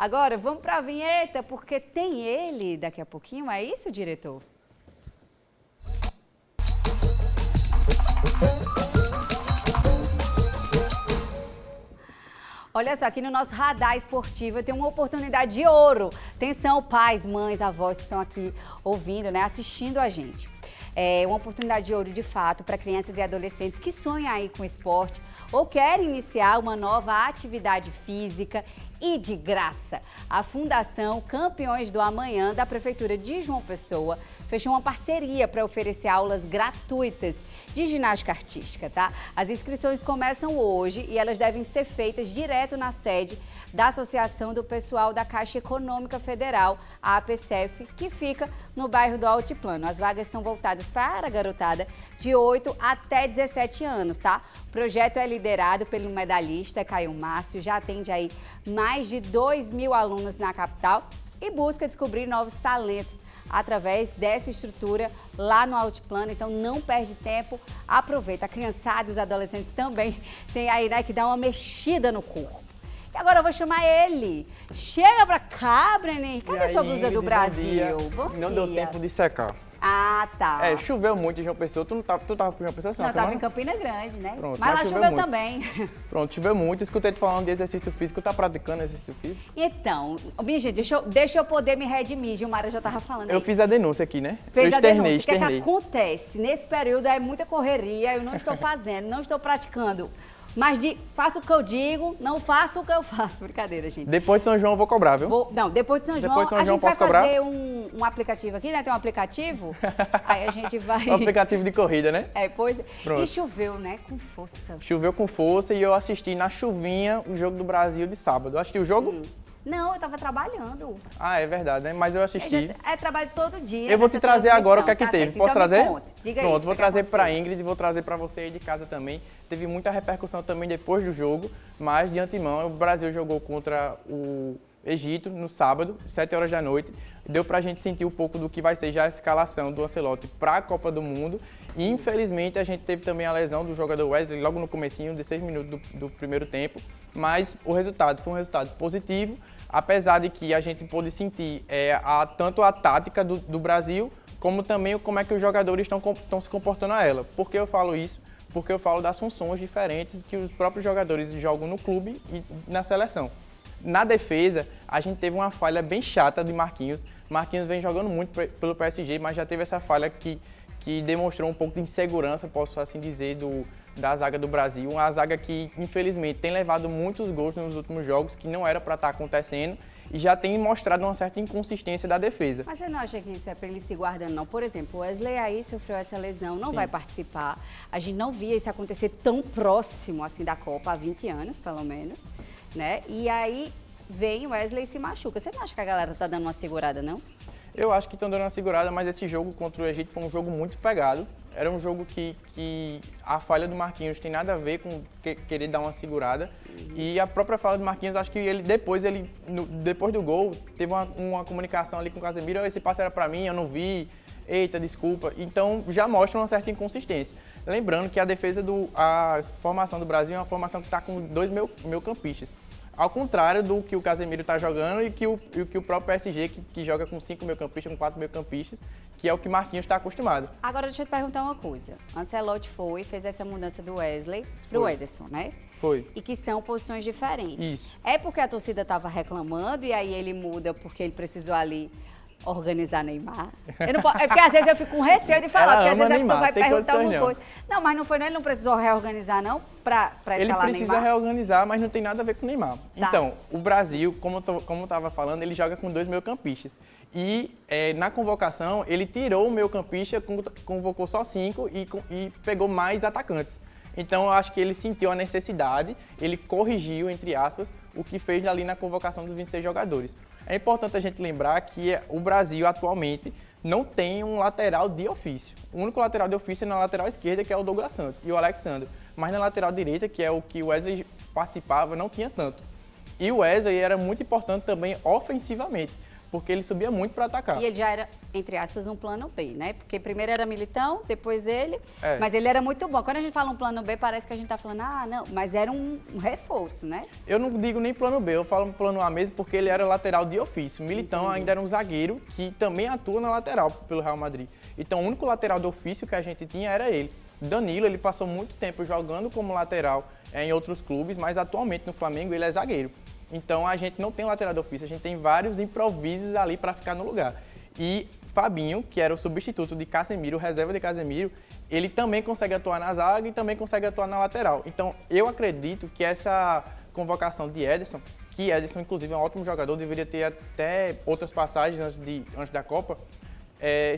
Agora, vamos para a vinheta, porque tem ele daqui a pouquinho, é isso, diretor? Olha só, aqui no nosso radar esportivo eu tenho uma oportunidade de ouro. Atenção, pais, mães, avós que estão aqui ouvindo, né, assistindo a gente. É uma oportunidade de ouro, de fato, para crianças e adolescentes que sonham aí com esporte ou querem iniciar uma nova atividade física e de graça. A Fundação Campeões do Amanhã da Prefeitura de João Pessoa fechou uma parceria para oferecer aulas gratuitas de ginástica artística, tá? As inscrições começam hoje e elas devem ser feitas direto na sede da Associação do Pessoal da Caixa Econômica Federal, a APCF, que fica no bairro do Altiplano. As vagas são voltadas para a garotada de 8 até 17 anos, tá? O projeto é liderado pelo medalhista Caio Márcio, já atende aí mais de 2.000 alunos na capital e busca descobrir novos talentos através dessa estrutura lá no Altiplano. Então não perde tempo, aproveita. A criançada e os adolescentes também tem aí, né, que dar uma mexida no corpo. E agora eu vou chamar ele. Chega pra cá, Brenin. Cadê sua blusa do Brasil? Bom dia. Não deu tempo de secar. Ah, tá. Choveu muito em João Pessoa. Tu tava em João Pessoa? Não, eu tava em Campina Grande, né? Pronto, mas lá choveu também. Pronto, choveu muito. Escutei tu falando de exercício físico. Tá praticando exercício físico? Então, minha gente, deixa eu poder me redimir. Gilmara já tava falando aí. Eu fiz a denúncia aqui, né? Fez a denúncia. O que é que acontece? Nesse período é muita correria, eu não estou fazendo, não estou praticando. Mas faço o que eu digo, não faço o que eu faço. Brincadeira, gente. Depois de São João eu vou cobrar, viu? Depois de São João, a gente vai fazer um aplicativo aqui, né? Tem um aplicativo, aí a gente vai... Um aplicativo de corrida, né? Pois é. E choveu, né? Com força. Choveu com força e eu assisti na chuvinha o Jogo do Brasil de sábado. Eu assisti o jogo? Não, eu tava trabalhando. Ah, é verdade, né? Mas eu assisti. Trabalho todo dia. Eu vou te trazer agora o que é que teve. Certo. Posso então trazer? Diga Pronto, aí, vou trazer pra Ingrid e vou trazer pra você aí de casa também. Teve muita repercussão também depois do jogo, mas de antemão o Brasil jogou contra o Egito no sábado, 7 horas da noite. Deu pra gente sentir um pouco do que vai ser já a escalação do Ancelotti pra Copa do Mundo. E infelizmente a gente teve também a lesão do jogador Wesley logo no comecinho, 16 minutos do primeiro tempo. Mas o resultado foi um resultado positivo, apesar de que a gente pôde sentir tanto a tática do Brasil, como também como é que os jogadores estão se comportando a ela. Por que eu falo isso? Porque eu falo das funções diferentes que os próprios jogadores jogam no clube e na seleção. Na defesa, a gente teve uma falha bem chata de Marquinhos. Marquinhos vem jogando muito pelo PSG, mas já teve essa falha que demonstrou um pouco de insegurança, posso assim dizer, da zaga do Brasil. Uma zaga que, infelizmente, tem levado muitos gols nos últimos jogos, que não era para estar acontecendo, e já tem mostrado uma certa inconsistência da defesa. Mas você não acha que isso é para ele se guardando, não? Por exemplo, o Wesley aí sofreu essa lesão, não vai participar. A gente não via isso acontecer tão próximo assim da Copa, há 20 anos, pelo menos, né? E aí vem o Wesley e se machuca. Você não acha que a galera tá dando uma segurada, não? Eu acho que estão dando uma segurada, mas esse jogo contra o Egito foi um jogo muito pegado. Era um jogo que a falha do Marquinhos tem nada a ver com querer dar uma segurada. E a própria falha do Marquinhos, acho que ele depois do gol, teve uma comunicação ali com o Casemiro. Esse passe era para mim, eu não vi. Eita, desculpa. Então já mostra uma certa inconsistência. Lembrando que a formação do Brasil é uma formação que está com 2 meio-campistas. Ao contrário do que o Casemiro está jogando e que o próprio PSG, que joga com 5 meio-campistas, com 4 meio-campistas, que é o que Marquinhos está acostumado. Agora deixa eu te perguntar uma coisa. Ancelotti fez essa mudança do Wesley pro Ederson, né? Foi. E que são posições diferentes. Isso. É porque a torcida estava reclamando e aí ele muda porque ele precisou ali organizar Neymar. É porque às vezes eu fico com receio de falar, porque às vezes a pessoa vai perguntar alguma coisa. Não, mas não foi, não, ele não precisou reorganizar, não, para escalar Neymar? Ele precisa reorganizar, mas não tem nada a ver com o Neymar. Tá. Então, o Brasil, como eu estava falando, ele joga com 2 meio-campistas. E na convocação, ele tirou o meio-campista, convocou só 5 e pegou mais atacantes. Então, eu acho que ele sentiu a necessidade, ele corrigiu, entre aspas, o que fez ali na convocação dos 26 jogadores. É importante a gente lembrar que o Brasil, atualmente, não tem um lateral de ofício. O único lateral de ofício é na lateral esquerda, que é o Douglas Santos e o Alexandre. Mas na lateral direita, que é o que o Wesley participava, não tinha tanto. E o Wesley era muito importante também ofensivamente, porque ele subia muito para atacar. E ele já era, entre aspas, um plano B, né? Porque primeiro era Militão, depois ele, É. mas ele era muito bom. Quando a gente fala um plano B, parece que a gente tá falando, ah, não, mas era um reforço, né? Eu não digo nem plano B, eu falo plano A mesmo porque ele era lateral de ofício. Militão ainda era um zagueiro que também atua na lateral pelo Real Madrid. Então o único lateral de ofício que a gente tinha era ele. Danilo, ele passou muito tempo jogando como lateral em outros clubes, mas atualmente no Flamengo ele é zagueiro. Então a gente não tem um lateral de ofício, a gente tem vários improvisos ali para ficar no lugar. E Fabinho, que era o substituto de Casemiro, reserva de Casemiro, ele também consegue atuar na zaga e também consegue atuar na lateral. Então eu acredito que essa convocação de Ederson, que Ederson inclusive é um ótimo jogador, deveria ter até outras passagens antes da Copa,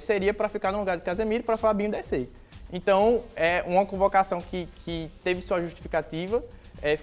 seria para ficar no lugar de Casemiro para Fabinho descer. Então, é uma convocação que teve sua justificativa,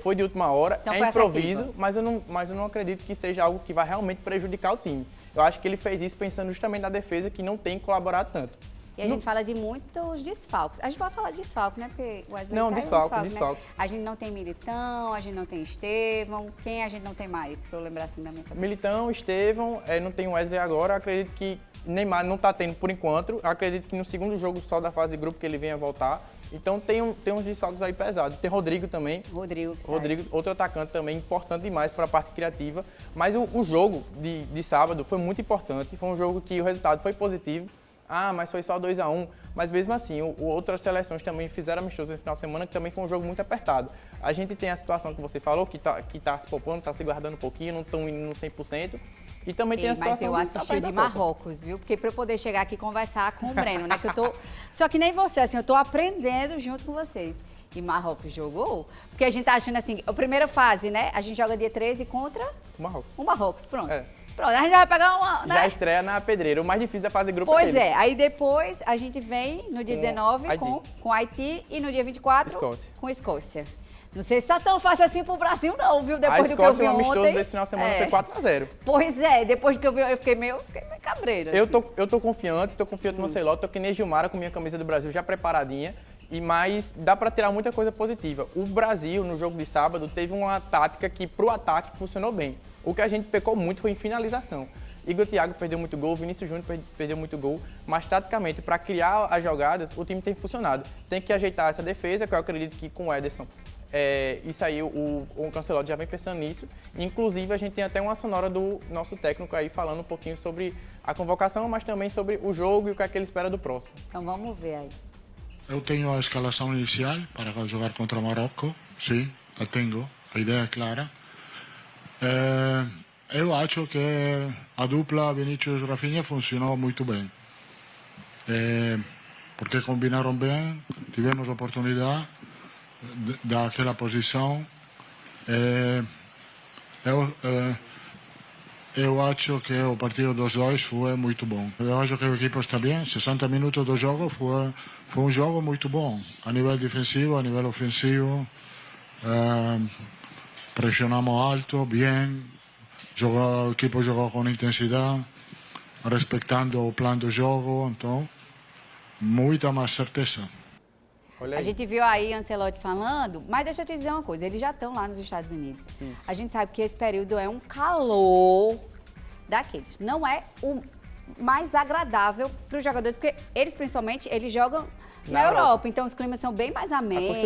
foi de última hora, então, é improviso, mas eu não acredito que seja algo que vai realmente prejudicar o time. Eu acho que ele fez isso pensando justamente na defesa, que não tem colaborado tanto. E a gente fala de muitos desfalques. A gente pode falar de desfalque, né? Porque o Wesley Não, desfalques. Né? A gente não tem Militão, a gente não tem Estevão. Quem a gente não tem mais, pra eu lembrar assim da minha cabeça? Militão, Estevão, não tem o Wesley agora. Acredito que Neymar não está tendo por enquanto. Acredito que no segundo jogo só da fase de grupo que ele venha voltar. Então tem uns desfalques aí pesados. Tem Rodrigo também. Rodrigo, outro atacante também, importante demais para a parte criativa. Mas o jogo de sábado foi muito importante. Foi um jogo que o resultado foi positivo. Ah, mas foi só 2-1. Mas mesmo assim, outras seleções também fizeram amistosos no final de semana, que também foi um jogo muito apertado. A gente tem a situação que você falou, que tá se poupando, tá se guardando um pouquinho, não estão indo no 100%. E também tem a situação mas eu assisti o de Marrocos, viu? Porque para eu poder chegar aqui e conversar com o Breno, né? Que eu tô... Só que nem você, assim, eu tô aprendendo junto com vocês. E Marrocos jogou, porque a gente tá achando assim, a primeira fase, né? A gente joga dia 13 contra... O Marrocos, pronto. É. Pronto, a gente vai pegar uma... Né? Já estreia na Pedreira, o mais difícil da fase grupo Pois é, aí depois a gente vem no dia 19 Haiti. com Haiti e no dia 24 Escócia. com Escócia. Não sei se tá tão fácil assim pro Brasil não, viu? Depois a do que eu vi Escócia, o amistoso ontem. desse final de semana foi 4-0. Pois é, depois do que eu vi, eu fiquei meio cabreira. Eu tô confiante no Ancelotti, tô que nem Gilmara com minha camisa do Brasil já preparadinha. Mas dá para tirar muita coisa positiva. O Brasil, no jogo de sábado, teve uma tática que pro ataque funcionou bem. O que a gente pecou muito foi em finalização. Igor Thiago perdeu muito gol, Vinícius Júnior perdeu muito gol, mas taticamente, para criar as jogadas, o time tem funcionado. Tem que ajeitar essa defesa, que eu acredito que com o Ederson, isso aí o Ancelotti já vem pensando nisso. Inclusive, a gente tem até uma sonora do nosso técnico aí falando um pouquinho sobre a convocação, mas também sobre o jogo e o que é que ele espera do próximo. Então vamos ver aí. Eu tenho a escalação inicial para jogar contra Marrocos, sim, a tenho, a ideia é clara. Eu acho que a dupla Vinícius e Rafinha funcionou muito bem, porque combinaram bem, tivemos oportunidade daquela posição. Eu acho que o partido dos dois foi muito bom. Eu acho que o equipe está bem. 60 minutos do jogo foi um jogo muito bom. A nível defensivo, a nível ofensivo. Pressionamos alto, bem. O equipe jogou com intensidade, respeitando o plano do jogo. Então, muita mais certeza. A gente viu aí Ancelotti falando, mas deixa eu te dizer uma coisa, eles já estão lá nos Estados Unidos. Isso. A gente sabe que esse período é um calor daqueles. Não é o mais agradável para os jogadores, porque eles, principalmente, eles jogam na Europa. Então, os climas são bem mais amenos,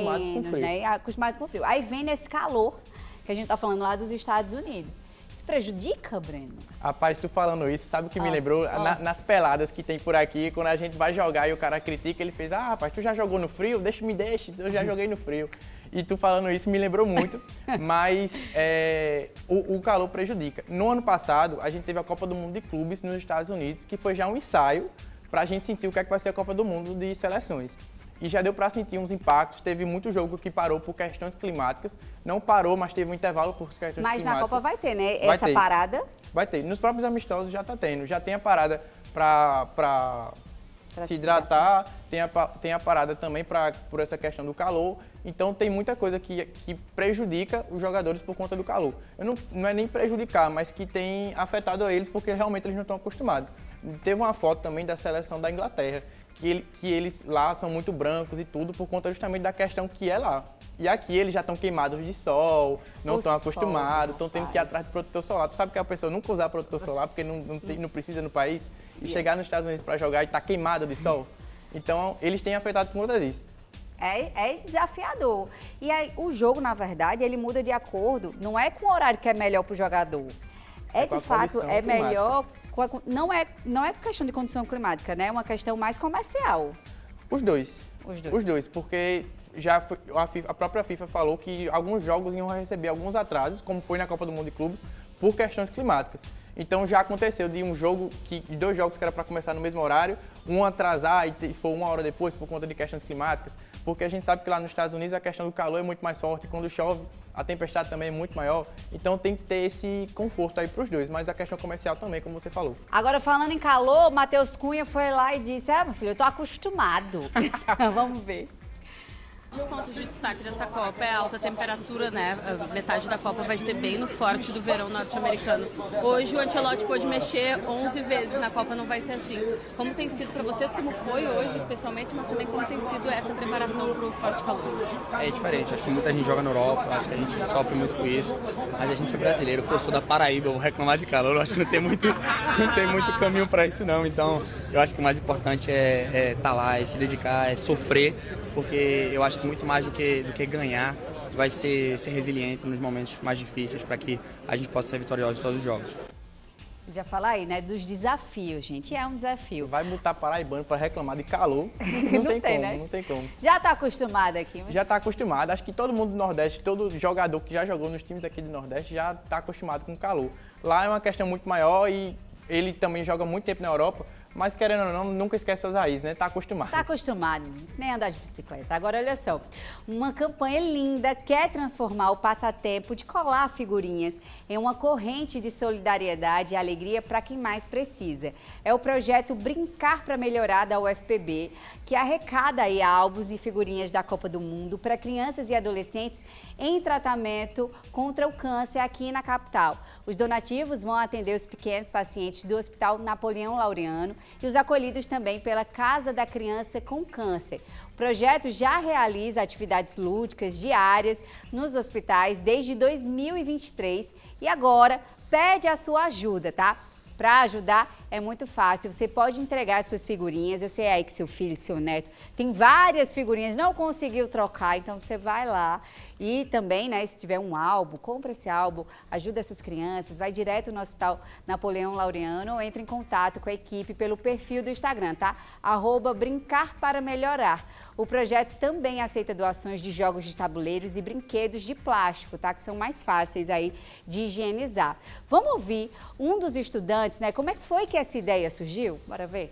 acostumados com frio. Aí vem nesse calor que a gente está falando lá dos Estados Unidos. Isso prejudica, Breno? Rapaz, tu falando isso, sabe o que me lembrou? Nas peladas que tem por aqui, quando a gente vai jogar e o cara critica, ele fez, rapaz, tu já jogou no frio? Deixa, eu já joguei no frio. E tu falando isso me lembrou muito, mas o calor prejudica. No ano passado, a gente teve a Copa do Mundo de Clubes nos Estados Unidos, que foi já um ensaio pra gente sentir o que é que vai ser a Copa do Mundo de seleções. E já deu para sentir uns impactos, teve muito jogo que parou por questões climáticas. Não parou, mas teve um intervalo por questões climáticas. Mas na Copa vai ter, né? Vai Essa ter. parada? Vai ter. Nos próprios amistosos já tá tendo. Já tem a parada para se hidratar, tem a parada também por essa questão do calor. Então tem muita coisa que prejudica os jogadores por conta do calor. Não é nem prejudicar, mas que tem afetado a eles porque realmente eles não estão acostumados. Teve uma foto também da seleção da Inglaterra, que eles lá são muito brancos e tudo por conta justamente da questão que é lá. E aqui eles já estão queimados de sol, não estão acostumados, estão tendo que ir atrás de protetor solar. Tu sabe que a pessoa nunca usar protetor solar porque não precisa no país e chegar nos Estados Unidos para jogar e tá queimado de sol. Então, eles têm afetado por conta disso. É desafiador. E aí, o jogo, na verdade, ele muda de acordo, não é com o horário que é melhor para o jogador. De fato, é melhor. Não é questão de condição climática, né? É uma questão mais comercial. Os dois, porque já a própria FIFA falou que alguns jogos iam receber alguns atrasos, como foi na Copa do Mundo de Clubes, por questões climáticas. Então já aconteceu de de 2 jogos que era para começar no mesmo horário, um atrasar e foi 1 hora depois por conta de questões climáticas, porque a gente sabe que lá nos Estados Unidos a questão do calor é muito mais forte, quando chove a tempestade também é muito maior, então tem que ter esse conforto aí para os dois, mas a questão comercial também, como você falou. Agora, falando em calor, Matheus Cunha foi lá e disse, meu filho, eu tô acostumado. Vamos ver. Os pontos de destaque dessa Copa é a alta temperatura, né? A metade da Copa vai ser bem no forte do verão norte-americano. Hoje o Ancelotti pôde mexer 11 vezes na Copa, não vai ser assim. Como tem sido para vocês, como foi hoje especialmente, mas também como tem sido essa preparação para o forte calor? É diferente, acho que muita gente joga na Europa, acho que a gente sofre muito com isso, mas a gente é brasileiro, eu sou da Paraíba, eu vou reclamar de calor, eu acho que não tem muito caminho para isso não, então eu acho que o mais importante é estar lá, é se dedicar, é sofrer, porque eu acho que muito mais do que ganhar vai ser resiliente nos momentos mais difíceis para que a gente possa ser vitorioso em todos os jogos. Já falar aí, né, dos desafios, gente, é um desafio. Vai botar paraibano para reclamar de calor, não tem como. Já tá acostumado aqui? Mas... Já tá acostumado, acho que todo mundo do Nordeste, todo jogador que já jogou nos times aqui do Nordeste já tá acostumado com calor. Lá é uma questão muito maior e ele também joga muito tempo na Europa, mas querendo ou não, nunca esquece suas raízes, né? Tá acostumado. Tá acostumado, nem andar de bicicleta. Agora, olha só, uma campanha linda quer transformar o passatempo de colar figurinhas em uma corrente de solidariedade e alegria para quem mais precisa. É o projeto Brincar para Melhorar da UFPB, que arrecada aí álbuns e figurinhas da Copa do Mundo para crianças e adolescentes em tratamento contra o câncer aqui na capital. Os donativos vão atender os pequenos pacientes do Hospital Napoleão Laureano e os acolhidos também pela Casa da Criança com Câncer. O projeto já realiza atividades lúdicas diárias nos hospitais desde 2023 e agora pede a sua ajuda, tá? Para ajudar é muito fácil, você pode entregar suas figurinhas, eu sei aí que seu filho, seu neto tem várias figurinhas, não conseguiu trocar, então você vai lá e também, né, se tiver um álbum, compra esse álbum, ajuda essas crianças, vai direto no Hospital Napoleão Laureano ou entre em contato com a equipe pelo perfil do Instagram, tá? @Brincar para Melhorar. O projeto também aceita doações de jogos de tabuleiros e brinquedos de plástico, tá? Que são mais fáceis aí de higienizar. Vamos ouvir um dos estudantes, né? Como é que foi que essa ideia surgiu? Bora ver.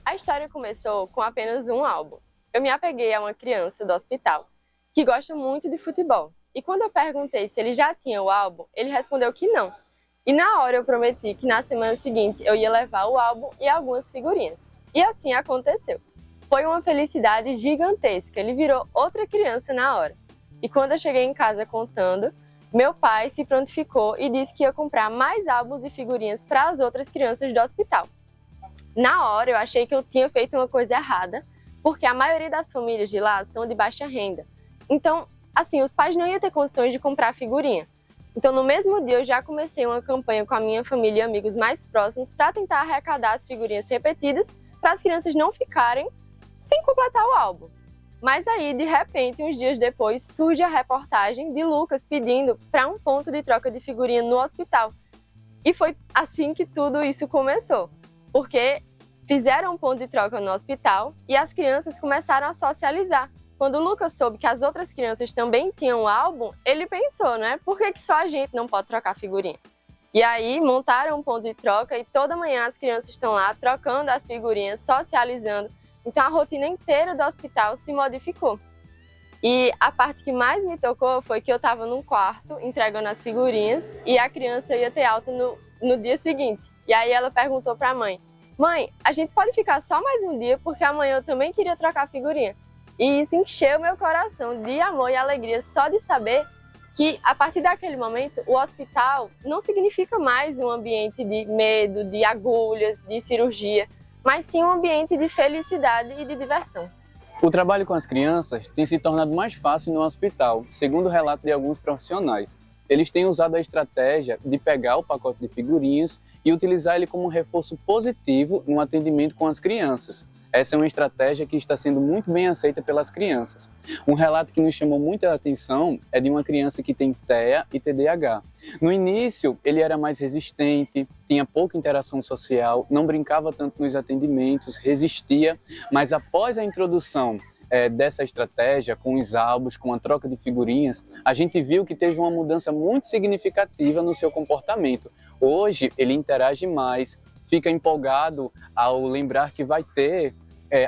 A história começou com apenas um álbum. Eu me apeguei a uma criança do hospital que gosta muito de futebol. E quando eu perguntei se ele já tinha o álbum, ele respondeu que não. E na hora eu prometi que na semana seguinte eu ia levar o álbum e algumas figurinhas. E assim aconteceu. Foi uma felicidade gigantesca, ele virou outra criança na hora. E quando eu cheguei em casa contando, meu pai se prontificou e disse que ia comprar mais álbuns e figurinhas para as outras crianças do hospital. Na hora eu achei que eu tinha feito uma coisa errada, porque a maioria das famílias de lá são de baixa renda. Então, assim, os pais não iam ter condições de comprar figurinha. Então, no mesmo dia, eu já comecei uma campanha com a minha família e amigos mais próximos para tentar arrecadar as figurinhas repetidas para as crianças não ficarem sem completar o álbum. Mas aí, de repente, uns dias depois, surge a reportagem de Lucas pedindo para um ponto de troca de figurinha no hospital. E foi assim que tudo isso começou, porque fizeram um ponto de troca no hospital e as crianças começaram a socializar. Quando o Lucas soube que as outras crianças também tinham o álbum, ele pensou, né? Por que só a gente não pode trocar figurinha? E aí montaram um ponto de troca e toda manhã as crianças estão lá trocando as figurinhas, socializando. Então a rotina inteira do hospital se modificou. E a parte que mais me tocou foi que eu estava num quarto entregando as figurinhas e a criança ia ter alta no dia seguinte. E aí ela perguntou para a mãe: "Mãe, a gente pode ficar só mais um dia porque amanhã eu também queria trocar figurinha". E isso encheu meu coração de amor e alegria só de saber que, a partir daquele momento, o hospital não significa mais um ambiente de medo, de agulhas, de cirurgia, mas sim um ambiente de felicidade e de diversão. O trabalho com as crianças tem se tornado mais fácil no hospital, segundo o relato de alguns profissionais. Eles têm usado a estratégia de pegar o pacote de figurinhas e utilizar ele como um reforço positivo no atendimento com as crianças. Essa é uma estratégia que está sendo muito bem aceita pelas crianças. Um relato que nos chamou muita atenção é de uma criança que tem TEA e TDAH. No início, ele era mais resistente, tinha pouca interação social, não brincava tanto nos atendimentos, resistia, mas após a introdução dessa estratégia, com os álbuns, com a troca de figurinhas, a gente viu que teve uma mudança muito significativa no seu comportamento. Hoje, ele interage mais, fica empolgado ao lembrar que vai ter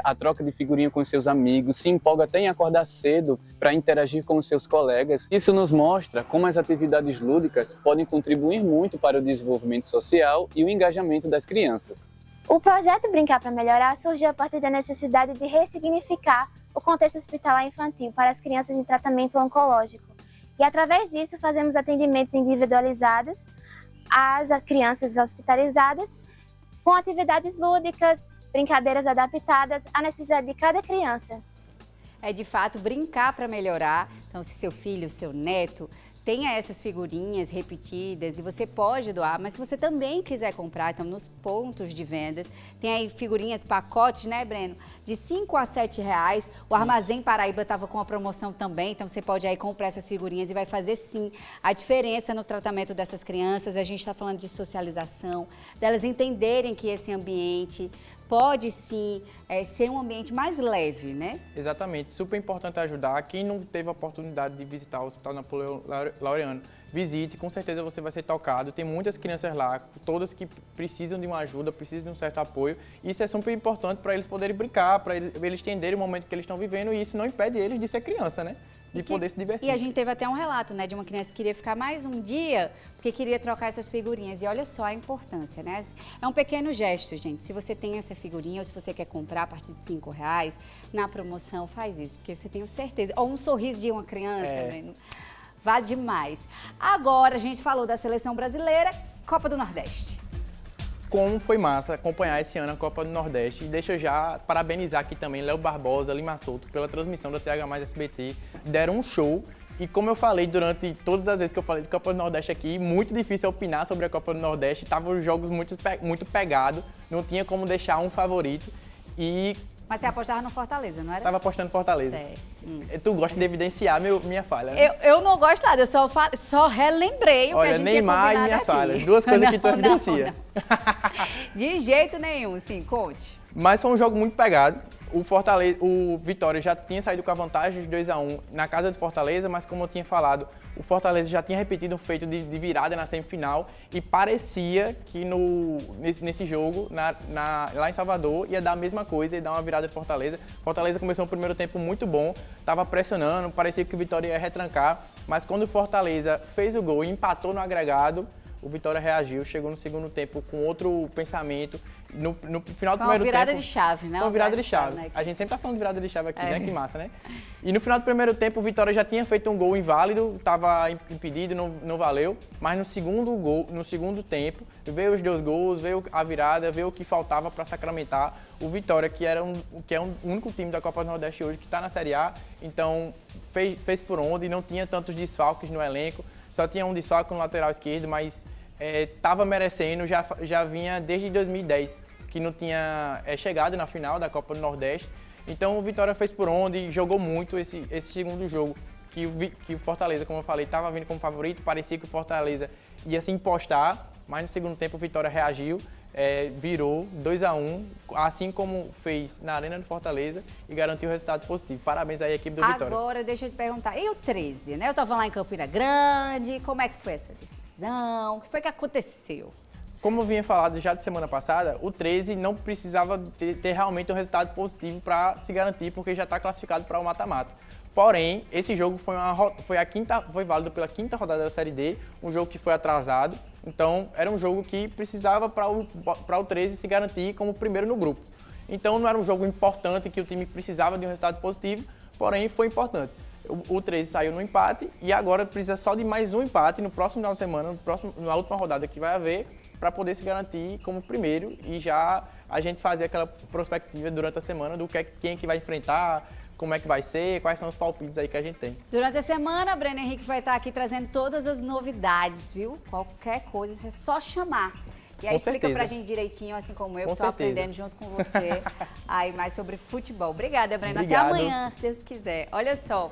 a troca de figurinha com seus amigos, se empolga até em acordar cedo para interagir com os seus colegas. Isso nos mostra como as atividades lúdicas podem contribuir muito para o desenvolvimento social e o engajamento das crianças. O projeto Brincar para Melhorar surgiu a partir da necessidade de ressignificar o contexto hospitalar infantil para as crianças em tratamento oncológico. E através disso fazemos atendimentos individualizados às crianças hospitalizadas, com atividades lúdicas, brincadeiras adaptadas à necessidade de cada criança. É de fato brincar para melhorar. Então, se seu filho, seu neto tenha essas figurinhas repetidas e você pode doar, mas se você também quiser comprar, então nos pontos de vendas, tem aí figurinhas, pacotes, né, Breno? De 5 a 7 reais. O Armazém Paraíba estava com a promoção também, então você pode aí comprar essas figurinhas e vai fazer sim a diferença no tratamento dessas crianças. A gente está falando de socialização, delas entenderem que esse ambiente pode sim ser um ambiente mais leve, né? Exatamente, super importante ajudar. Quem não teve a oportunidade de visitar o Hospital Napoleão Laureano, visite, com certeza você vai ser tocado. Tem muitas crianças lá, todas que precisam de uma ajuda, precisam de um certo apoio. Isso é super importante para eles poderem brincar, para eles entenderem o momento que eles estão vivendo, e isso não impede eles de ser criança, né? De poder se divertir. E a gente teve até um relato, né, de uma criança que queria ficar mais um dia porque queria trocar essas figurinhas. E olha só a importância, né? É um pequeno gesto, gente. Se você tem essa figurinha ou se você quer comprar a partir de 5 reais, na promoção, faz isso, porque você tem certeza. Ou um sorriso de uma criança, né? Vale demais. Agora, a gente falou da seleção brasileira, Copa do Nordeste. Como foi massa acompanhar esse ano a Copa do Nordeste. E deixa eu já parabenizar aqui também Léo Barbosa, Lima Souto, pela transmissão da TH mais SBT. Deram um show. E como eu falei durante todas as vezes que eu falei de Copa do Nordeste aqui, muito difícil opinar sobre a Copa do Nordeste. Estavam os jogos muito pegados, não tinha como deixar um favorito. Mas você apostava no Fortaleza, não era? Estava apostando no Fortaleza. Tu gosta de evidenciar minha falha, né? Eu não gosto nada, eu só relembrei o que a gente tinha combinado aqui. Olha, Neymar e minhas falhas, duas coisas que tu evidencia. De jeito nenhum, sim, conte. Mas foi um jogo muito pegado. O Vitória já tinha saído com a vantagem de 2-1 na casa de Fortaleza, mas como eu tinha falado, o Fortaleza já tinha repetido um feito de virada na semifinal e parecia que nesse jogo, lá em Salvador, ia dar a mesma coisa, ia dar uma virada de Fortaleza. Fortaleza começou um primeiro tempo muito bom, estava pressionando, parecia que o Vitória ia retrancar, mas quando o Fortaleza fez o gol e empatou no agregado, o Vitória reagiu, chegou no segundo tempo com outro pensamento. No final do primeiro tempo... Foi uma virada de chave, né? Foi uma virada de chave. Né? A gente sempre tá falando de virada de chave aqui, né? Que massa, né? E no final do primeiro tempo, o Vitória já tinha feito um gol inválido, estava impedido, não valeu. Mas no segundo tempo, veio os 2 gols, veio a virada, veio o que faltava para sacramentar. O Vitória, que é o único time da Copa do Nordeste hoje que está na Série A, então fez por onde, não tinha tantos desfalques no elenco. Só tinha um desfalque no lateral esquerdo, mas estava merecendo, já vinha desde 2010, que não tinha chegado na final da Copa do Nordeste. Então o Vitória fez por onde, jogou muito esse segundo jogo, que o Fortaleza, como eu falei, estava vindo como favorito, parecia que o Fortaleza ia se impostar, mas no segundo tempo o Vitória reagiu, virou 2-1, assim como fez na Arena do Fortaleza e garantiu o resultado positivo. Parabéns aí à equipe do Vitória. Agora, deixa eu te perguntar, e o 13, né? Eu estava lá em Campina Grande, como é que foi essa decisão? O que foi que aconteceu? Como eu vinha falado já de semana passada, o 13 não precisava ter realmente um resultado positivo para se garantir, porque já está classificado para o mata-mata. Porém, esse jogo foi válido pela 5ª rodada da Série D, um jogo que foi atrasado. Então, era um jogo que precisava para o 13 se garantir como primeiro no grupo. Então, não era um jogo importante que o time precisava de um resultado positivo, porém foi importante. O 13 saiu no empate e agora precisa só de mais um empate no próximo final de semana, na última rodada que vai haver, para poder se garantir como primeiro e já a gente fazer aquela prospectiva durante a semana do quem que vai enfrentar, como é que vai ser, quais são os palpites aí que a gente tem. Durante a semana, a Breno Henrique vai estar aqui trazendo todas as novidades, viu? Qualquer coisa, é só chamar. E aí explica pra gente direitinho, assim como eu, que estou aprendendo junto com você aí mais sobre futebol. Obrigada, Breno. Até amanhã, se Deus quiser. Olha só.